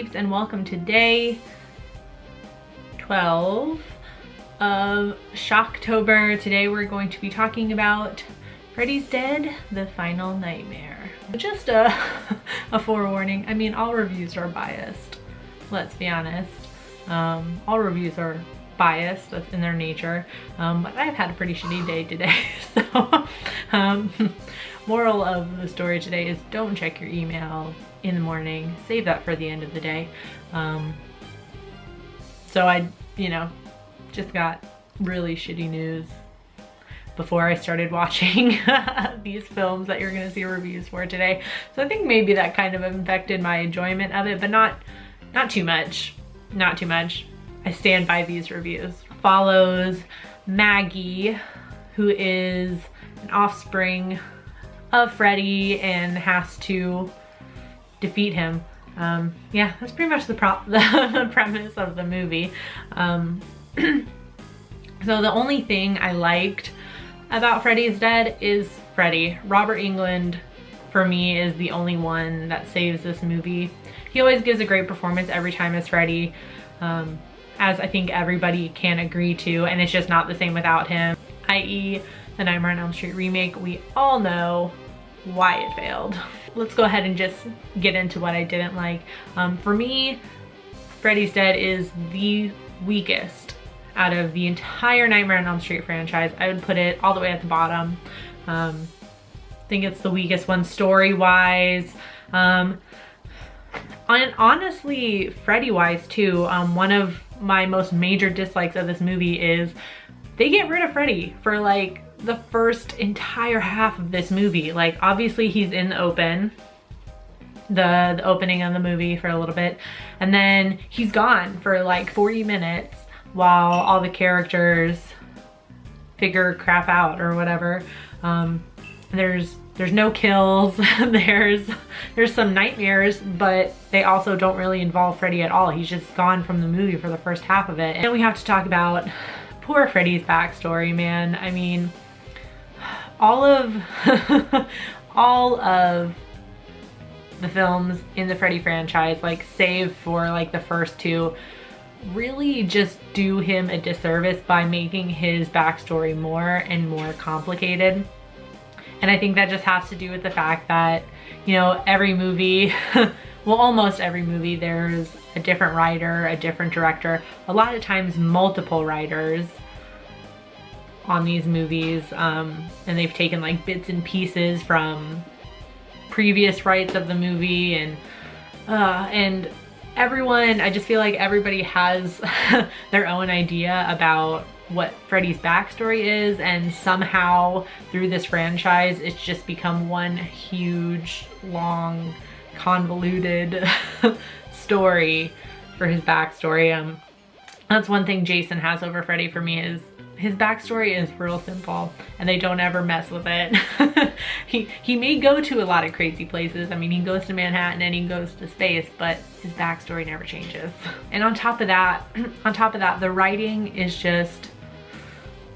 peeps, and welcome to day 12 of Shocktober. Today we're going to be talking about Freddy's Dead, the Final Nightmare. Just a forewarning, I mean, all reviews are biased, let's be honest. All reviews are biased in their nature, but I've had a pretty shitty day today, so moral of the story today is don't check your email in the morning, save that for the end of the day. So I, just got really shitty news before I started watching these films that you're gonna see reviews for today. So I think maybe that kind of infected my enjoyment of it, but not too much, not too much. I stand by these reviews. Follows Maggie, who is an offspring of Freddy and has to defeat him. Yeah, that's pretty much the premise of the movie. So the only thing I liked about Freddy's Dead is Freddy. Robert Englund, for me, is the only one that saves this movie. He always gives a great performance every time as Freddy, as I think everybody can agree to, and it's just not the same without him, i.e. the Nightmare on Elm Street remake. We all know why it failed. Let's go ahead and just get into what I didn't like. For me, Freddy's Dead is the weakest out of the entire Nightmare on Elm Street franchise. I would put it all the way at the bottom. I think it's the weakest one story-wise. And honestly, Freddy-wise too. One of my most major dislikes of this movie is they get rid of Freddy for like the first entire half of this movie. Like, obviously he's in the open, the opening of the movie for a little bit, and then he's gone for like 40 minutes while all the characters figure crap out or whatever. There's no kills, there's some nightmares, but they also don't really involve Freddy at all. He's just gone from the movie for the first half of it. And we have to talk about poor Freddy's backstory, man. I mean, all of the films in the Freddy franchise, like save for like the first two, really just do him a disservice by making his backstory more and more complicated. And I think that just has to do with the fact that, every movie, well, almost every movie, there's a different writer, a different director, a lot of times multiple writers on these movies, and they've taken like bits and pieces from previous writes of the movie, and everyone, I just feel like everybody has their own idea about what Freddy's backstory is, and somehow through this franchise it's just become one huge, long, convoluted story for his backstory. That's one thing Jason has over Freddy for me, is his backstory is real simple and they don't ever mess with it. He may go to a lot of crazy places. I mean, he goes to Manhattan and he goes to space, but his backstory never changes. And on top of that, the writing is just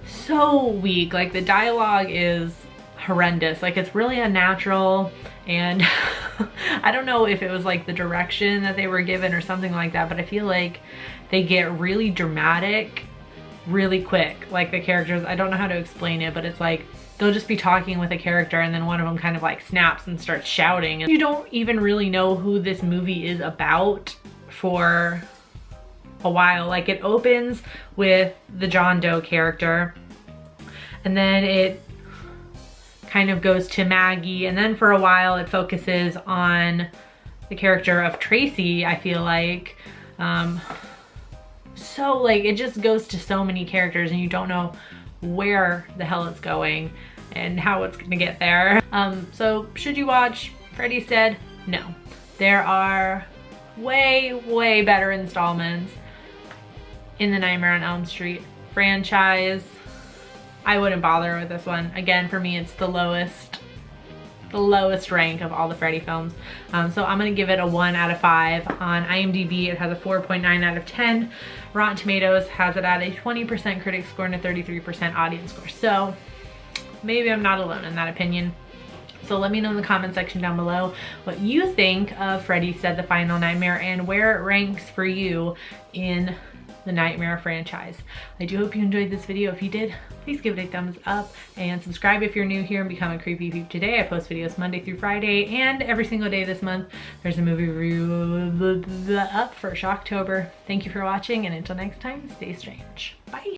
so weak. Like, the dialogue is horrendous. Like, it's really unnatural, and I don't know if it was like the direction that they were given or something like that, but I feel like they get really dramatic really quick. Like, the characters, I don't know how to explain it, but it's like they'll just be talking with a character and then one of them kind of like snaps and starts shouting, and you don't even really know who this movie is about for a while. Like, it opens with the John Doe character, and then it kind of goes to Maggie, and then for a while it focuses on the character of Tracy, I feel like. So like, it just goes to so many characters and you don't know where the hell it's going and how it's gonna get there. So should you watch Freddy's Dead? No. There are way better installments in the Nightmare on Elm Street franchise. I wouldn't bother with this one. Again, for me, it's the lowest rank of all the Freddy films. So I'm gonna give it a 1 out of 5. On IMDb, it has a 4.9 out of 10. Rotten Tomatoes has it at a 20% critic score and a 33% audience score. So maybe I'm not alone in that opinion. So let me know in the comment section down below what you think of Freddy's Dead: The Final Nightmare and where it ranks for you in the Nightmare franchise. I do hope you enjoyed this video. If you did, please give it a thumbs up and subscribe if you're new here and become a creepy peep today. I post videos Monday through Friday and every single day this month. There's a movie review up for Shocktober. Thank you for watching, and until next time, stay strange. Bye.